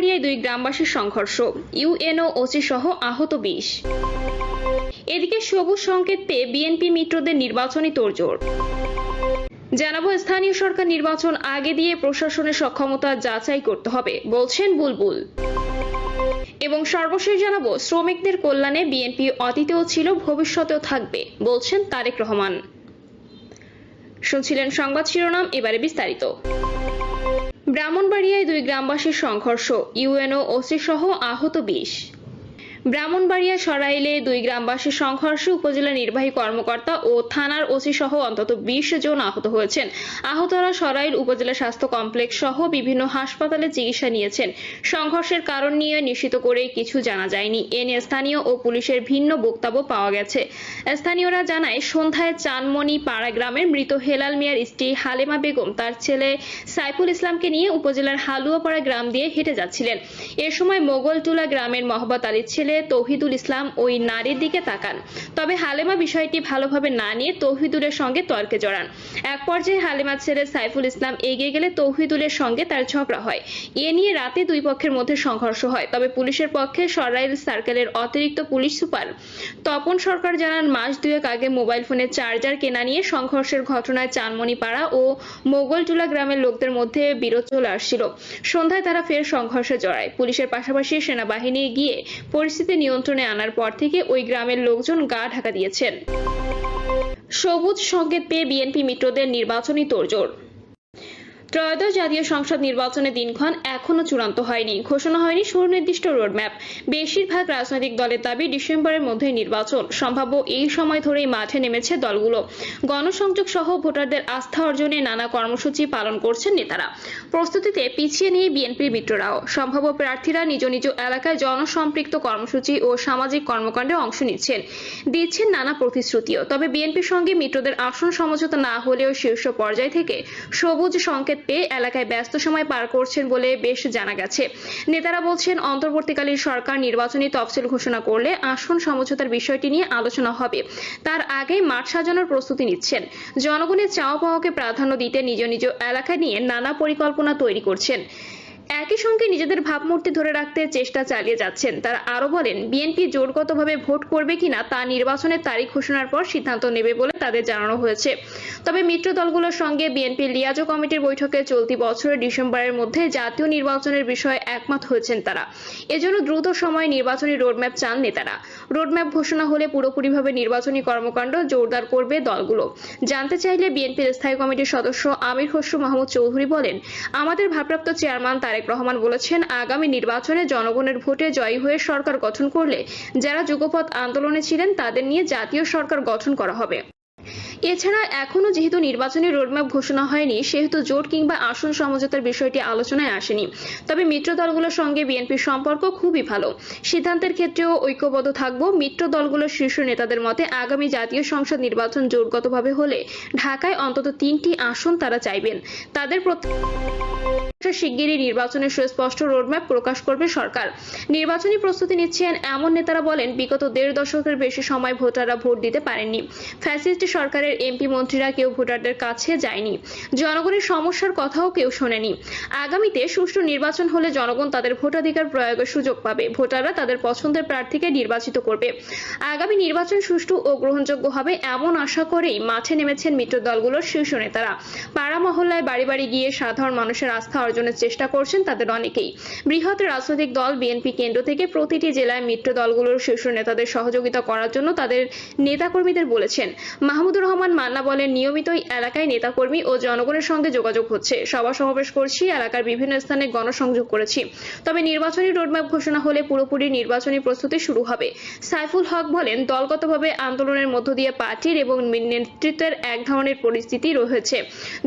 ব্রাহ্মণবাড়িয়ায় 2 গ্রামবাসীর সংঘর্ষ, UNO OC সহ আহত 20। এদিকে সবুজ সংকেত পেয়ে বিএনপি মিত্রদের নির্বাচনী তোড়জোড়। জানাবো, স্থানীয় সরকার নির্বাচন আগে দিয়ে প্রশাসনের সক্ষমতা যাচাই করতে হবে বলছেন বুলবুল। এবং সর্বশেষ জানাবো, শ্রমিকদের কল্যাণে বিএনপি অতীতেও ছিল, ভবিষ্যতেও থাকবে বলছেন তারেক রহমান। শুনছিলেন সংবাদ শিরোনাম, এবারে বিস্তারিত। ব্রাহ্মণবাড়িয়ায় 2 গ্রামবাসীর সংঘর্ষ, ইউএনও ওসি সহ আহত 20। ব্রাহ্মণবাড়িয়া সরাইলে 2 গ্রামবাসীর সংঘর্ষে উপজেলা নির্বাহী কর্মকর্তা ও থানার ওসি সহ অন্তত 20 জন আহত হয়েছেন। আহতরা সরাইল উপজেলা স্বাস্থ্য কমপ্লেক্স সহ বিভিন্ন হাসপাতালে চিকিৎসা নিয়েছেন। সংঘর্ষের কারণ নিয়ে নিশ্চিত করে কিছু জানা যায়নি। এ নিয়ে স্থানীয় ও পুলিশের ভিন্ন বক্তব্য পাওয়া গেছে। স্থানীয়রা জানায়, সন্ধ্যায় চানমণি পাড়া গ্রামের মৃত হেলাল মিয়ার স্ত্রী হালেমা বেগম তার ছেলে সাইফুল ইসলামকে নিয়ে উপজেলার হালুয়াপাড়া গ্রাম দিয়ে হেঁটে যাচ্ছিলেন। এ সময় মোগলটুলা গ্রামের মহব্বত আলীর ছেলে তৌহিদুল ইসলাম ওই নারীর দিকে তাকান। তবে হালেমা বিষয়টি ভালোভাবে না নিয়ে তৌহিদুলের সঙ্গে তর্কে জড়ান। এক পর্যায়ে হালেমার ছেলে সাইফুল ইসলাম এগিয়ে গেলে তৌহিদুলের সঙ্গে তার ঝগড়া হয়। এ নিয়ে রাতে 2 পক্ষের মধ্যে সংঘর্ষ হয়। তবে পুলিশের পক্ষে সরাইল সার্কেলের অতিরিক্ত পুলিশ সুপার তপন সরকার জানান, মাস 2 আগে মোবাইল ফোনের চার্জার কেনা নিয়ে সংঘর্ষের ঘটনায় চানমণিপাড়া ও মোগলটুলা গ্রামের লোকদের মধ্যে বিরোধ চলে আসছিল। সন্ধ্যায় তারা ফের সংঘর্ষে জড়ায়। পুলিশের পাশাপাশি সেনাবাহিনী গিয়ে পরিস্থিতি নিয়ন্ত্রণে আনার পর থেকে ওই গ্রামের লোকজন গা ঢাকা দিয়েছেন। সবুজ সংকেত পেয়ে বিএনপি মিত্রদের নির্বাচনী তোড়জোড়। ত্রয়োদশ জাতীয় সংসদ নির্বাচনের দিনক্ষণ এখনো চূড়ান্ত হয়নি, ঘোষণা হয়নি সুনির্দিষ্ট রোডম্যাপ। বেশিরভাগ রাজনৈতিক দলের দাবি ডিসেম্বরের মধ্যে নির্বাচন সম্ভাব্য। এই সময় ধরেই মাঠে নেমেছে দলগুলো। গণসংযোগ সহ ভোটারদের আস্থা অর্জনে নানা কর্মসূচি পালন করছেন নেতারা। প্রস্তুতিতে পিছিয়ে নেই বিএনপির মিত্ররাও। সম্ভাব্য প্রার্থীরা নিজ নিজ এলাকায় জনসম্পৃক্ত কর্মসূচি ও সামাজিক কর্মকাণ্ডে অংশ দিচ্ছেন নানা প্রতিশ্রুতিও। তবে বিএনপির সঙ্গে মিত্রদের আসন সমঝোতা না হলেও শীর্ষ পর্যায় থেকে সবুজ সংকেত পেয়ে এলাকায় ব্যস্ত সময় পার করছেন বলে বেশ জানা গেছে। নেতারা বলছেন, অন্তর্বর্তীকালীন সরকার নির্বাচনী তফসিল ঘোষণা করলে আসন সমঝোতার বিষয়টি নিয়ে আলোচনা হবে। তার আগে মাঠ সাজানোর প্রস্তুতি নিচ্ছেন। জনগণের চাওয়া পাওয়াকে প্রাধান্য দিতে নিজ নিজ এলাকা নিয়ে নানা পরিকল্পনা তৈরি করছেন। একই সঙ্গে নিজেদের ভাবমূর্তি ধরে রাখতে চেষ্টা চালিয়ে যাচ্ছেন। তারা আরো বলেন, বিএনপি জোটগতভাবে ভোট করবে কিনা তা নির্বাচনের তারিখ ঘোষণার পর সিদ্ধান্ত নেবে বলে তাদের জানানো হয়েছে। তবে মিত্র দলগুলোর সঙ্গে বিএনপির লিয়াজো কমিটির বৈঠকে চলতি বছরের ডিসেম্বরের মধ্যে জাতীয় নির্বাচনের বিষয়ে একমত হয়েছেন তারা। এজন্য দ্রুত সময়ে নির্বাচনী রোডম্যাপ চান নেতারা। রোডম্যাপ ঘোষণা হলে পুরোপুরিভাবে নির্বাচনী কর্মকাণ্ড জোরদার করবে দলগুলো। জানতে চাইলে বিএনপির স্থায়ী কমিটির সদস্য আমির খসরু মাহমুদ চৌধুরী বলেন, আমাদের ভারপ্রাপ্ত চেয়ারম্যান তারেক রহমান বলেছেন, আগামী নির্বাচনে জনগণের ভোটে জয়ী হয়ে সরকার গঠন করলে যারা যুগপৎ আন্দোলনে ছিলেন তাদের নিয়ে জাতীয় সরকার গঠন করা হবে। এছাড়া এখনো যেহেতু নির্বাচনী রোডম্যাপ ঘোষণা হয়নি, সেহেতু জোট কিংবা আসন সমঝোতার বিষয়টি আলোচনায় আসেনি। তবে মিত্র দলগুলোর সঙ্গে বিএনপির সম্পর্ক খুবই ভালো। সিদ্ধান্তের ক্ষেত্রেও ঐক্যবদ্ধ থাকব। মিত্র দলগুলোর শীর্ষ নেতাদের মতে আগামী জাতীয় সংসদ নির্বাচন জোটগতভাবে হলে ঢাকায় অন্তত 3টি আসন তারা চাইবেন। তাদের শিগগিরই নির্বাচনের সুস্পষ্ট রোডম্যাপ প্রকাশ করবে সরকার। নির্বাচনী প্রস্তুতি নিচ্ছেন এমন নেতারা বলেন, বিগত 1.5 দশকের বেশি সময় ভোটাররা ভোট দিতে পারেননি। ফ্যাসিস্ট সরকারের এমপি মন্ত্রীরা কেউ ভোটারদের কাছে যায়নি। জনগণের সমস্যার কথাও কেউ শোনেনি। আগামীতে সুষ্ঠু নির্বাচন হলে জনগণ তাদের ভোটাধিকার প্রয়োগের সুযোগ পাবে। ভোটাররা তাদের পছন্দের প্রার্থীকে নির্বাচিত করবে। আগামী নির্বাচন সুষ্ঠু ও গ্রহণযোগ্য হবে এমন আশা করেই মাঠে নেমেছেন মিত্র দলগুলোর শীর্ষ নেতারা। পাড়া মহল্লায় বাড়ি বাড়ি গিয়ে সাধারণ মানুষের আস্থা অর্জনের চেষ্টা করছেন তাদের অনেকেই। বৃহৎ রাজনৈতিক দল বিএনপি কেন্দ্র থেকে প্রতিটি জেলায় মিত্র দলগুলোর শীর্ষ নেতাদের সহযোগিতা করার জন্য তাদের নেতাকর্মীদের বলেছেন। মাহমুদুর রহমান মান্না বলেন, নিয়মিতই এলাকায় নেতাকর্মী ও জনগণের সঙ্গে যোগাযোগ হচ্ছে। সভা সমাবেশ করছি, এলাকার বিভিন্ন স্থানে গণসংযোগ করেছি। তবে নির্বাচনী রোডম্যাপ ঘোষণা হলে পুরোপুরি নির্বাচনী প্রস্তুতি শুরু হবে। সাইফুল হক বলেন, দলগতভাবে আন্দোলনের মধ্য দিয়ে পার্টির এবং নেতৃত্বের এক ধরনের পরিস্থিতি রয়েছে।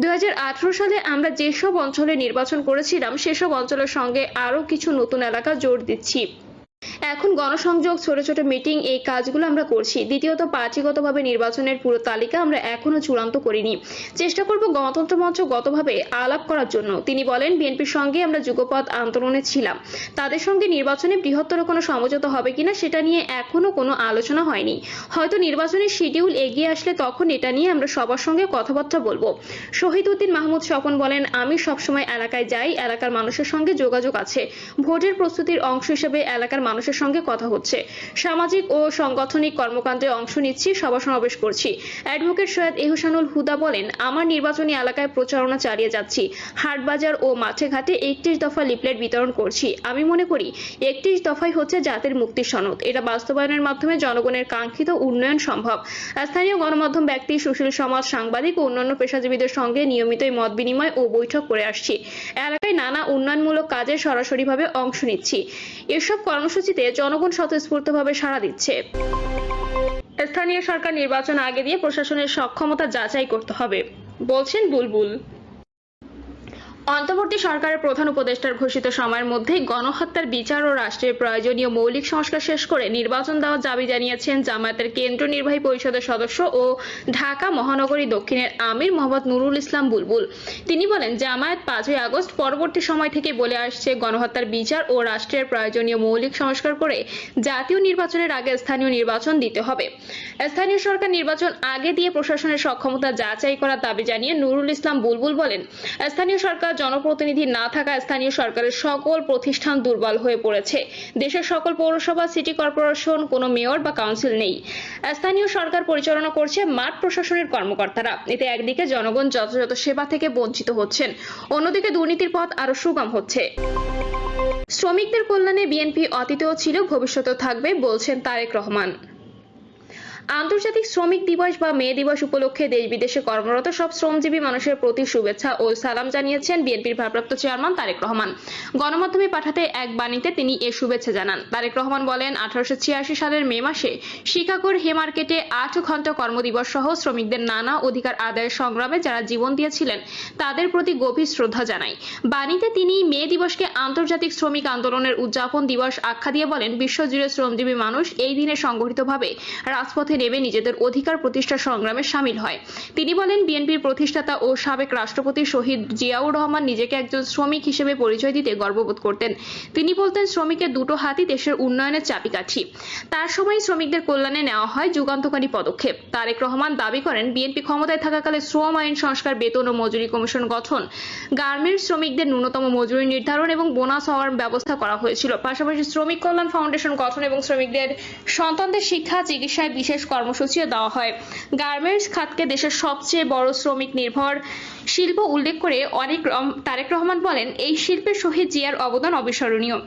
2018 সালে আমরা যেসব অঞ্চলে নির্বাচন করেছিলাম সেসব অঞ্চলের সঙ্গে আরো কিছু নতুন এলাকা জোর দিচ্ছি। এখন গণসংযোগ, ছোট ছোট মিটিং, এই কাজগুলো আমরা করছি। দ্বিতীয়ত, পার্টিগতভাবে নির্বাচনের পুরো তালিকা আমরা এখনো চূড়ান্ত করিনি। চেষ্টা করব গণতন্ত্র মঞ্চগতভাবে আলাপ করার জন্য। তিনি বলেন, বিএনপির সঙ্গে আমরা যুগপৎ আন্দোলনে ছিলাম, তাদের সঙ্গে নির্বাচনে বৃহত্তর কোনো সমঝোতা হবে কিনা সেটা নিয়ে এখনো কোনো আলোচনা হয়নি। হয়তো নির্বাচনের শিডিউল এগিয়ে আসলে তখন এটা নিয়ে আমরা সবার সঙ্গে কথাবার্তা বলবো। শহীদ উদ্দিন মাহমুদ স্বপন বলেন, আমি সবসময় এলাকায় যাই, এলাকার মানুষের সঙ্গে যোগাযোগ আছে। ভোটের প্রস্তুতির অংশ হিসেবে এলাকার মানুষের সঙ্গে কথা হচ্ছে। সামাজিক ও সাংগঠনিক কর্মকাণ্ডে অংশ নিচ্ছি, সভা সমাবেশ করছি। অ্যাডভোকেট সৈয়দ এহসানুল হুদা বলেন, আমার নির্বাচনী এলাকায় প্রচারণা চালিয়ে যাচ্ছি। হাটবাজার ও মাঠে ঘাটে 31 দফা লিফলেট বিতরণ করছি। আমি মনে করি 31 দফাই হচ্ছে জাতির মুক্তির সনদ। এটা বাস্তবায়নের মাধ্যমে জনগণের কাঙ্ক্ষিত উন্নয়ন সম্ভব। স্থানীয় গণমাধ্যম ব্যক্তি, সুশীল সমাজ, সাংবাদিক ও অন্যান্য পেশাজীবীদের সঙ্গে নিয়মিতই মত বিনিময় ও বৈঠক করে আসছি। এলাকায় নানা উন্নয়নমূলক কাজে সরাসরিভাবে অংশ নিচ্ছি। এসব কর্মসূচিতে জনগণ স্বতঃস্ফূর্তভাবে সাড়া দিচ্ছে। স্থানীয় সরকার নির্বাচন আগে দিয়ে প্রশাসনের সক্ষমতা যাচাই করতে হবে, বলছেন বুলবুল। অন্তর্বর্তী সরকারের প্রধান উপদেষ্টার ঘোষিত সময়ের মধ্যেই গণহত্যার বিচার ও রাষ্ট্রের প্রয়োজনীয় মৌলিক সংস্কার শেষ করে নির্বাচন দেওয়ার দাবি জানিয়েছেন জামায়াতের কেন্দ্রীয় নির্বাহী পরিষদের সদস্য ও ঢাকা মহানগরী দক্ষিণের আমির মোহাম্মদ নুরুল ইসলাম বুলবুল। তিনি বলেন, জামায়াত 5ই আগস্ট পরবর্তী সময় থেকে বলে আসছে গণহত্যার বিচার ও রাষ্ট্রের প্রয়োজনীয় মৌলিক সংস্কার করে জাতীয় নির্বাচনের আগে স্থানীয় নির্বাচন দিতে হবে। স্থানীয় সরকার নির্বাচন আগে দিয়ে প্রশাসনের সক্ষমতা যাচাই করার দাবি জানিয়ে নুরুল ইসলাম বুলবুল বলেন, স্থানীয় সরকার জনপ্রতিনিধি না থাকা স্থানীয় সরকারের সকল প্রতিষ্ঠান দুর্বল হয়ে পড়েছে। দেশের সকল পৌরসভা, সিটি কর্পোরেশন কোনো মেয়র বা কাউন্সিল নেই। স্থানীয় সরকার পরিচালনা করছে মাঠ প্রশাসনের কর্মকর্তারা। এতে একদিকে জনগণ যথাযথ সেবা থেকে বঞ্চিত হচ্ছেন, অন্যদিকে দুর্নীতির পথ আরো সুগম হচ্ছে। শ্রমিকদের কল্যাণে বিএনপি অতীতেও ছিল, ভবিষ্যতেও থাকবে, বলছেন তারেক রহমান। আন্তর্জাতিক শ্রমিক দিবস বা মে দিবস উপলক্ষে দেশ বিদেশে কর্মরত সব শ্রমজীবী মানুষের প্রতি শুভেচ্ছা ও সালাম জানিয়েছেন বিএনপির ভারপ্রাপ্ত চেয়ারম্যান তারেক রহমান। গণমাধ্যমে পাঠাতে এক বাণীতে তিনি এ শুভেচ্ছা জানান। তারেক রহমান বলেন, 1886 সালের মে মাসে শিকাগোর হেমার্কেটে 8 ঘন্টা কর্মদিবস সহ শ্রমিকদের নানা অধিকার আদায়ের সংগ্রামে যারা জীবন দিয়েছিলেন তাদের প্রতি গভীর শ্রদ্ধা জানাই। বাণীতে তিনি মে দিবসকে আন্তর্জাতিক শ্রমিক আন্দোলনের উদযাপন দিবস আখ্যা দিয়ে বলেন, বিশ্বজুড়ে শ্রমজীবী মানুষ এই দিনে সংগঠিতভাবে রাজপথে নেমে নিজেদের অধিকার প্রতিষ্ঠার সংগ্রামে সামিল হয়। তিনি বলেন, বিএনপির প্রতিষ্ঠাতা ও সাবেক রাষ্ট্রপতি শহীদ জিয়াউর রহমান নিজেকে একজন শ্রমিক হিসেবে পরিচয় দিতে গর্ববোধ করতেন। তিনি বলতেন, শ্রমিকের দুটো হাতই দেশের উন্নয়নের চাবিকাঠি। তার সময় শ্রমিকদের কল্যাণে নেওয়া হয় যুগান্তকারী পদক্ষেপ। তারেক রহমান দাবি করেন, বিএনপি ক্ষমতায় থাকাকালে শ্রম আইন সংস্কার, বেতন ও মজুরি কমিশন গঠন, গার্মেন্টস শ্রমিকদের ন্যূনতম মজুরি নির্ধারণ এবং বোনাস হওয়ার ব্যবস্থা করা হয়েছিল। পাশাপাশি শ্রমিক কল্যাণ ফাউন্ডেশন গঠন এবং শ্রমিকদের সন্তানদের শিক্ষা, চিকিৎসায় বিশেষ কর্মসূচিও দেওয়া হয়। গার্মেন্টস খাতকে দেশের সবচেয়ে বড় শ্রমিক নির্ভর শিল্প উল্লেখ করে তারেক রহমান বলেন, এই শিল্পের শহীদ জিয়ার অবদান অবিস্মরণীয়।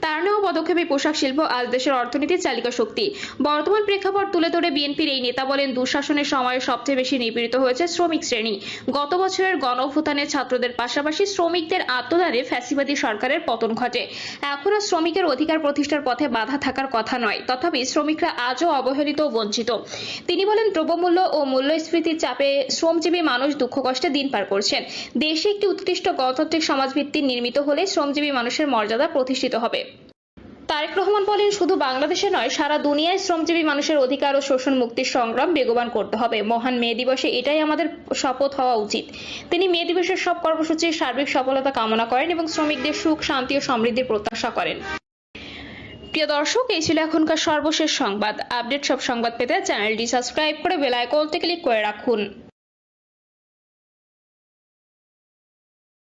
তার নেওয়া পদক্ষেপে পোশাক শিল্প আজ দেশের অর্থনীতির চালিকা শক্তি। বর্তমান প্রেক্ষাপট তুলে ধরে বিএনপির এই নেতা বলেন, দুঃশাসনের সময়ে সবচেয়ে বেশি নিপীড়িত হয়েছে শ্রমিক শ্রেণী। গত বছরের গণঅভ্যুত্থানে ছাত্রদের পাশাপাশি শ্রমিকদের আত্মদানে ফ্যাসিবাদী সরকারের পতন ঘটে। এখনো শ্রমিকের অধিকার প্রতিষ্ঠার পথে বাধা থাকার কথা নয়, তথাপি শ্রমিকরা আজও অবহেলিত ও বঞ্চিত। তিনি বলেন, দ্রব্যমূল্য ও মূল্যস্ফীতির চাপে শ্রমজীবী মানুষ দুঃখ কষ্টে দিন পার করছেন। দেশে একটি উৎকৃষ্ট গণতান্ত্রিক সমাজভিত্তি নির্মিত হলে শ্রমজীবী মানুষের মর্যাদা প্রতিষ্ঠিত হবে। তারেক রহমান বলেন, শুধু বাংলাদেশে নয়, সারা দুনিয়ায় শ্রমজীবী মানুষের অধিকার ও শোষণ মুক্তির সংগ্রাম বেগবান করতে হবে। মহান মে দিবসে এটাই আমাদের শপথ হওয়া উচিত। তিনি মে দিবসের সব কর্মসূচির সার্বিক সফলতা কামনা করেন এবং শ্রমিকদের সুখ, শান্তি ও সমৃদ্ধির প্রত্যাশা করেন। প্রিয় দর্শক, এই ছিল এখনকার সর্বশেষ সংবাদ। আপডেট সব সংবাদ পেতে চ্যানেলটি সাবস্ক্রাইব করে বেল আইকনটি ক্লিক করে রাখুন।